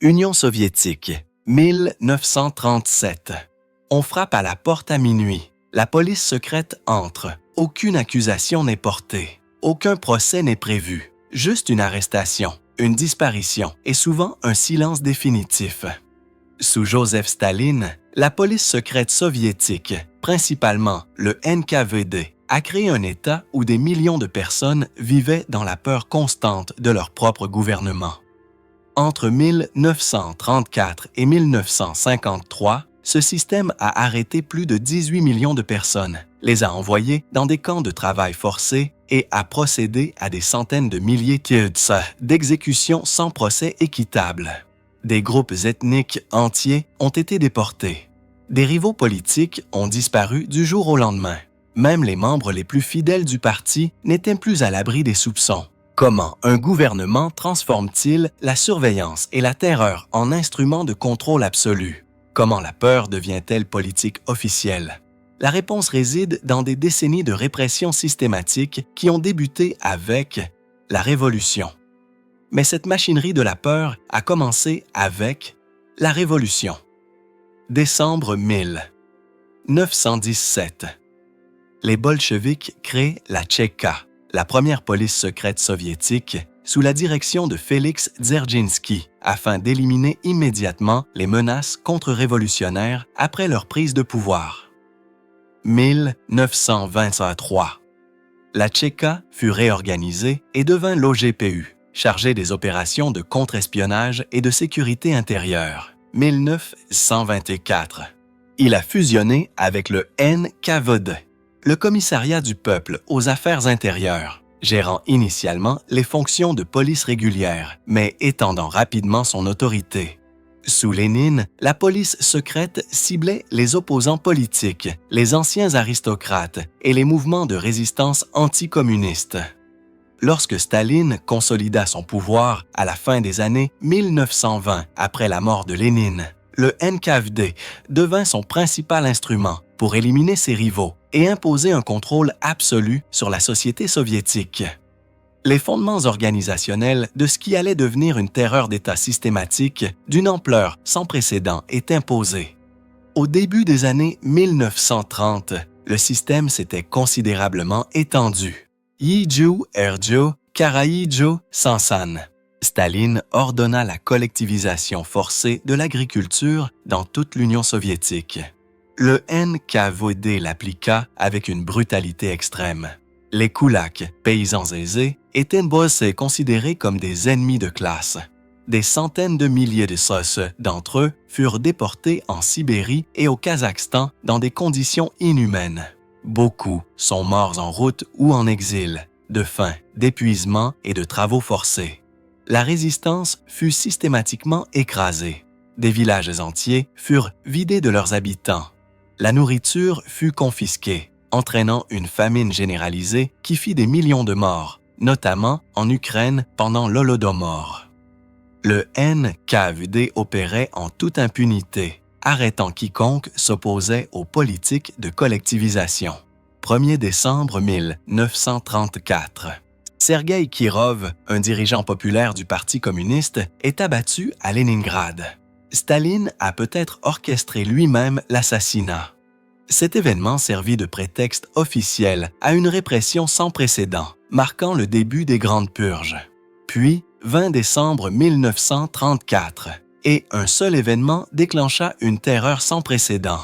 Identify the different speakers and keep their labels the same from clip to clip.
Speaker 1: Union soviétique, 1937. On frappe à la porte à minuit. La police secrète entre. Aucune accusation n'est portée. Aucun procès n'est prévu. Juste une arrestation, une disparition et souvent un silence définitif. Sous Joseph Staline, la police secrète soviétique, principalement le NKVD, a créé un État où des millions de personnes vivaient dans la peur constante de leur propre gouvernement. Entre 1934 et 1953, ce système a arrêté plus de 18 millions de personnes, les a envoyées dans des camps de travail forcés et a procédé à des centaines de milliers d'exécutions sans procès équitable. Des groupes ethniques entiers ont été déportés. Des rivaux politiques ont disparu du jour au lendemain. Même les membres les plus fidèles du parti n'étaient plus à l'abri des soupçons. Comment un gouvernement transforme-t-il la surveillance et la terreur en instruments de contrôle absolu? Comment la peur devient-elle politique officielle? La réponse réside dans des décennies de répression systématique qui ont débuté avec la Révolution. Mais cette machinerie de la peur a commencé avec la Révolution. Décembre 1917. Les bolcheviks créent la Tchéka, la première police secrète soviétique, sous la direction de Félix Dzerzhinsky, afin d'éliminer immédiatement les menaces contre-révolutionnaires après leur prise de pouvoir. 1923. La Tchéka fut réorganisée et devint l'OGPU, chargée des opérations de contre-espionnage et de sécurité intérieure. 1924. Il a fusionné avec le NKVD, le Commissariat du peuple aux affaires intérieures, gérant initialement les fonctions de police régulière, mais étendant rapidement son autorité. Sous Lénine, la police secrète ciblait les opposants politiques, les anciens aristocrates et les mouvements de résistance anticommunistes. Lorsque Staline consolida son pouvoir à la fin des années 1920, après la mort de Lénine, le NKVD devint son principal instrument pour éliminer ses rivaux et imposer un contrôle absolu sur la société soviétique. Les fondements organisationnels de ce qui allait devenir une terreur d'État systématique d'une ampleur sans précédent étaient posés. Au début des années 1930, le système s'était considérablement étendu. Yiju Erjo Karayijo Sansan. Staline ordonna la collectivisation forcée de l'agriculture dans toute l'Union soviétique. Le NKVD l'appliqua avec une brutalité extrême. Les koulaks, paysans aisés, étaient considérés comme des ennemis de classe. Des centaines de milliers de d'entre eux furent déportés en Sibérie et au Kazakhstan dans des conditions inhumaines. Beaucoup sont morts en route ou en exil, de faim, d'épuisement et de travaux forcés. La résistance fut systématiquement écrasée. Des villages entiers furent vidés de leurs habitants. La nourriture fut confisquée, entraînant une famine généralisée qui fit des millions de morts, notamment en Ukraine pendant l'Holodomor. Le NKVD opérait en toute impunité, arrêtant quiconque s'opposait aux politiques de collectivisation. 1er décembre 1934. Sergueï Kirov, un dirigeant populaire du Parti communiste, est abattu à Leningrad. Staline a peut-être orchestré lui-même l'assassinat. Cet événement servit de prétexte officiel à une répression sans précédent, marquant le début des Grandes Purges. Puis, 20 décembre 1934, et un seul événement déclencha une terreur sans précédent.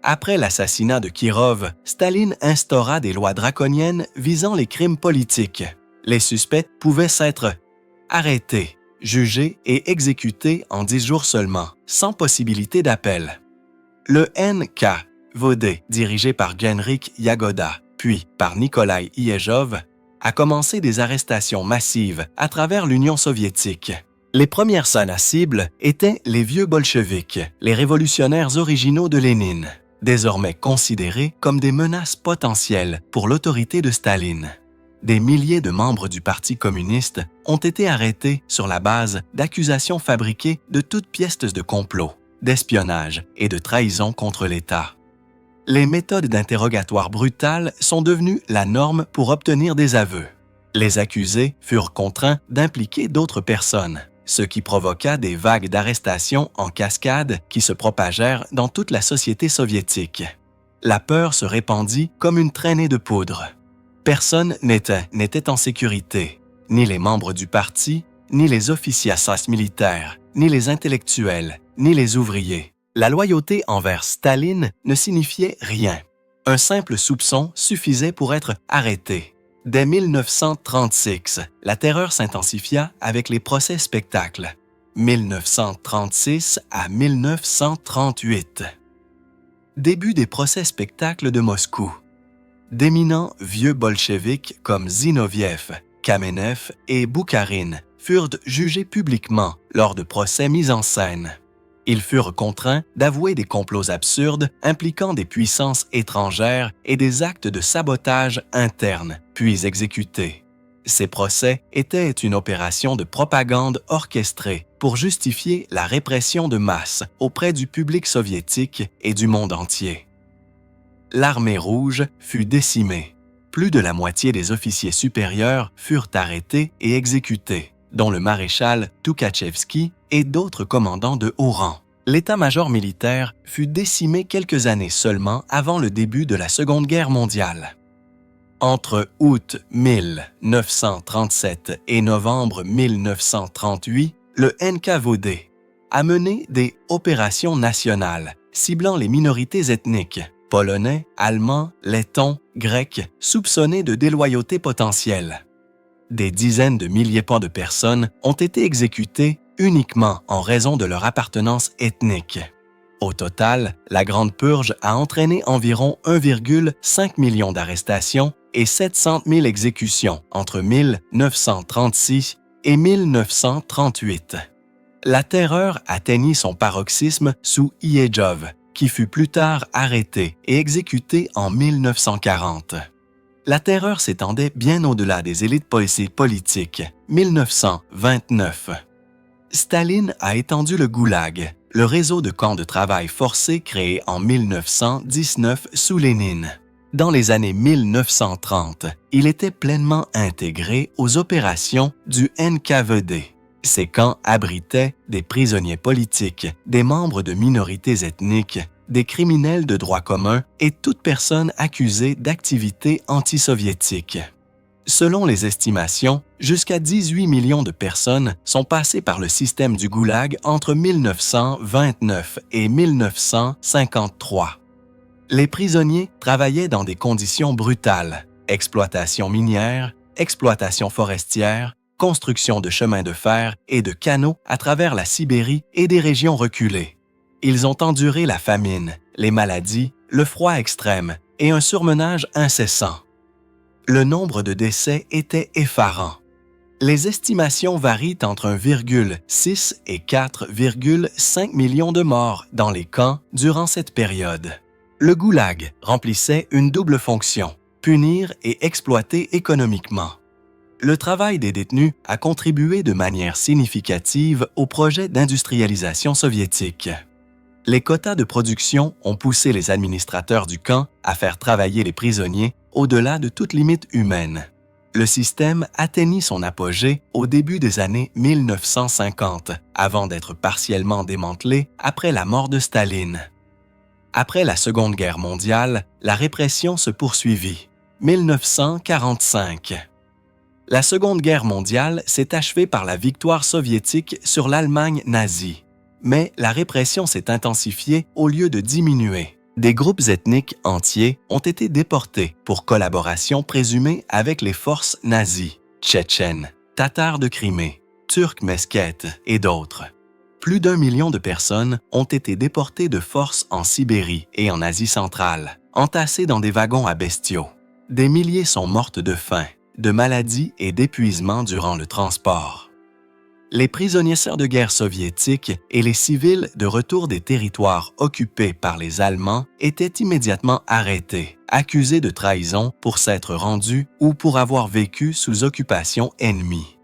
Speaker 1: Après l'assassinat de Kirov, Staline instaura des lois draconiennes visant les crimes politiques. Les suspects pouvaient s'être arrêtés, jugés et exécutés en 10 jours seulement, sans possibilité d'appel. Le NKVD, dirigé par Genrikh Yagoda, puis par Nikolai Yezhov, a commencé des arrestations massives à travers l'Union soviétique. Les premières zones à cible étaient les vieux bolcheviks, les révolutionnaires originaux de Lénine, désormais considérés comme des menaces potentielles pour l'autorité de Staline. Des milliers de membres du Parti communiste ont été arrêtés sur la base d'accusations fabriquées de toutes pièces de complot, d'espionnage et de trahison contre l'État. Les méthodes d'interrogatoire brutales sont devenues la norme pour obtenir des aveux. Les accusés furent contraints d'impliquer d'autres personnes, ce qui provoqua des vagues d'arrestations en cascade qui se propagèrent dans toute la société soviétique. La peur se répandit comme une traînée de poudre. Personne n'était en sécurité, ni les membres du parti, ni les officiers militaires, ni les intellectuels, ni les ouvriers. La loyauté envers Staline ne signifiait rien. Un simple soupçon suffisait pour être arrêté. Dès 1936, la terreur s'intensifia avec les procès spectacles. 1936 à 1938. Début des procès spectacles de Moscou. D'éminents vieux bolcheviks comme Zinoviev, Kamenev et Boukharine furent jugés publiquement lors de procès mis en scène. Ils furent contraints d'avouer des complots absurdes impliquant des puissances étrangères et des actes de sabotage interne, puis exécutés. Ces procès étaient une opération de propagande orchestrée pour justifier la répression de masse auprès du public soviétique et du monde entier. L'armée rouge fut décimée. Plus de la moitié des officiers supérieurs furent arrêtés et exécutés, dont le maréchal Tukhachevski et d'autres commandants de haut rang. L'état-major militaire fut décimé quelques années seulement avant le début de la Seconde Guerre mondiale. Entre août 1937 et novembre 1938, le NKVD a mené des opérations nationales ciblant les minorités ethniques, polonais, allemands, lettons, grecs, soupçonnés de déloyauté potentielle. Des dizaines de milliers de personnes ont été exécutées uniquement en raison de leur appartenance ethnique. Au total, la Grande Purge a entraîné environ 1,5 million d'arrestations et 700 000 exécutions entre 1936 et 1938. La terreur atteignit son paroxysme sous Yedjov, qui fut plus tard arrêté et exécuté en 1940. La terreur s'étendait bien au-delà des élites politiques. 1929. Staline a étendu le goulag, le réseau de camps de travail forcés créé en 1919 sous Lénine. Dans les années 1930, il était pleinement intégré aux opérations du NKVD. Ces camps abritaient des prisonniers politiques, des membres de minorités ethniques, des criminels de droit commun et toute personne accusée d'activités anti-soviétiques. Selon les estimations, jusqu'à 18 millions de personnes sont passées par le système du goulag entre 1929 et 1953. Les prisonniers travaillaient dans des conditions brutales: exploitation minière, exploitation forestière, construction de chemins de fer et de canaux à travers la Sibérie et des régions reculées. Ils ont enduré la famine, les maladies, le froid extrême et un surmenage incessant. Le nombre de décès était effarant. Les estimations varient entre 1,6 et 4,5 millions de morts dans les camps durant cette période. Le goulag remplissait une double fonction: punir et exploiter économiquement. Le travail des détenus a contribué de manière significative au projet d'industrialisation soviétique. Les quotas de production ont poussé les administrateurs du camp à faire travailler les prisonniers au-delà de toute limite humaine. Le système atteignit son apogée au début des années 1950, avant d'être partiellement démantelé après la mort de Staline. Après la Seconde Guerre mondiale, la répression se poursuivit. 1945. La Seconde Guerre mondiale s'est achevée par la victoire soviétique sur l'Allemagne nazie. Mais la répression s'est intensifiée au lieu de diminuer. Des groupes ethniques entiers ont été déportés pour collaboration présumée avec les forces nazies, tchétchènes, tatars de Crimée, turcs mesquetes et d'autres. Plus d'1 million de personnes ont été déportées de force en Sibérie et en Asie centrale, entassées dans des wagons à bestiaux. Des milliers sont mortes de faim, de maladies et d'épuisement durant le transport. Les prisonniers de guerre soviétiques et les civils de retour des territoires occupés par les Allemands étaient immédiatement arrêtés, accusés de trahison pour s'être rendus ou pour avoir vécu sous occupation ennemie.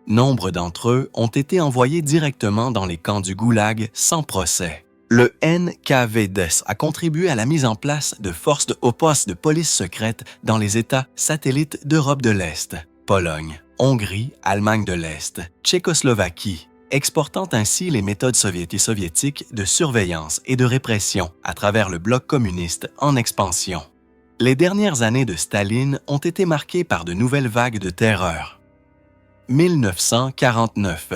Speaker 1: Nombre d'entre eux ont été envoyés directement dans les camps du goulag sans procès. Le NKVD a contribué à la mise en place de forces de haut poste de police secrète dans les États satellites d'Europe de l'Est, Pologne, Hongrie, Allemagne de l'Est, Tchécoslovaquie, exportant ainsi les méthodes soviétiques de surveillance et de répression à travers le bloc communiste en expansion. Les dernières années de Staline ont été marquées par de nouvelles vagues de terreur. 1949.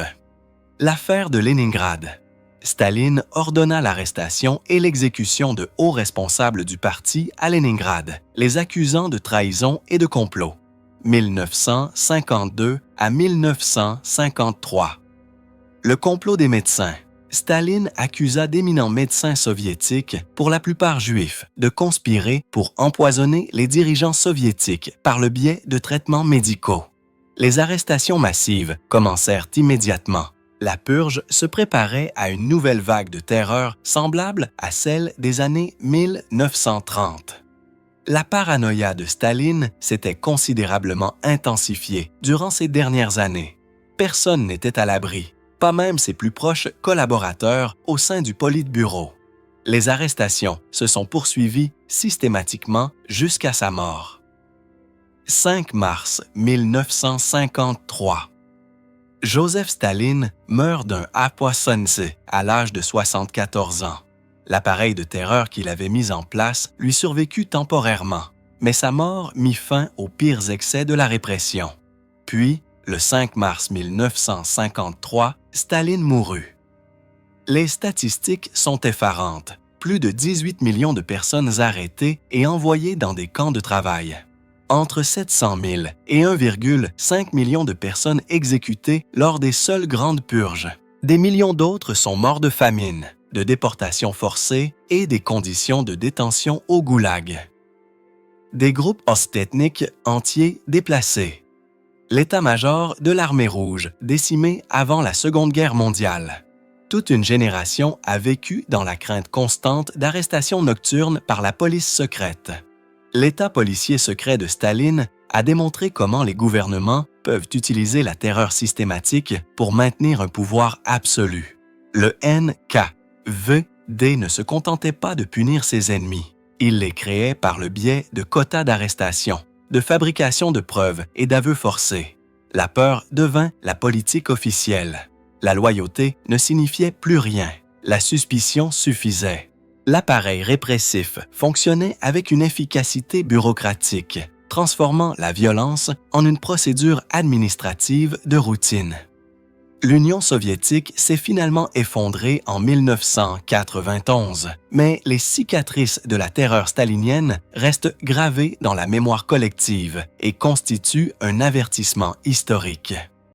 Speaker 1: L'affaire de Leningrad. Staline ordonna l'arrestation et l'exécution de hauts responsables du parti à Leningrad, les accusant de trahison et de complot. 1952 à 1953. Le complot des médecins. Staline accusa d'éminents médecins soviétiques, pour la plupart juifs, de conspirer pour empoisonner les dirigeants soviétiques par le biais de traitements médicaux. Les arrestations massives commencèrent immédiatement. La purge se préparait à une nouvelle vague de terreur semblable à celle des années 1930. La paranoïa de Staline s'était considérablement intensifiée durant ces dernières années. Personne n'était à l'abri, pas même ses plus proches collaborateurs au sein du Politburo. Les arrestations se sont poursuivies systématiquement jusqu'à sa mort. 5 mars 1953. Joseph Staline meurt d'un apoplexie à l'âge de 74 ans. L'appareil de terreur qu'il avait mis en place lui survécut temporairement, mais sa mort mit fin aux pires excès de la répression. Puis, le 5 mars 1953, Staline mourut. Les statistiques sont effarantes. Plus de 18 millions de personnes arrêtées et envoyées dans des camps de travail. Entre 700 000 et 1,5 million de personnes exécutées lors des seules grandes purges. Des millions d'autres sont morts de famine, de déportation forcée et des conditions de détention au goulag. Des groupes ost-ethniques entiers déplacés. L'état-major de l'armée rouge décimé avant la Seconde Guerre mondiale. Toute une génération a vécu dans la crainte constante d'arrestations nocturnes par la police secrète. L'État policier secret de Staline a démontré comment les gouvernements peuvent utiliser la terreur systématique pour maintenir un pouvoir absolu. Le NKVD ne se contentait pas de punir ses ennemis. Il les créait par le biais de quotas d'arrestation, de fabrication de preuves et d'aveux forcés. La peur devint la politique officielle. La loyauté ne signifiait plus rien. La suspicion suffisait. L'appareil répressif fonctionnait avec une efficacité bureaucratique, transformant la violence en une procédure administrative de routine. L'Union soviétique s'est finalement effondrée en 1991, mais les cicatrices de la terreur stalinienne restent gravées dans la mémoire collective et constituent un avertissement historique.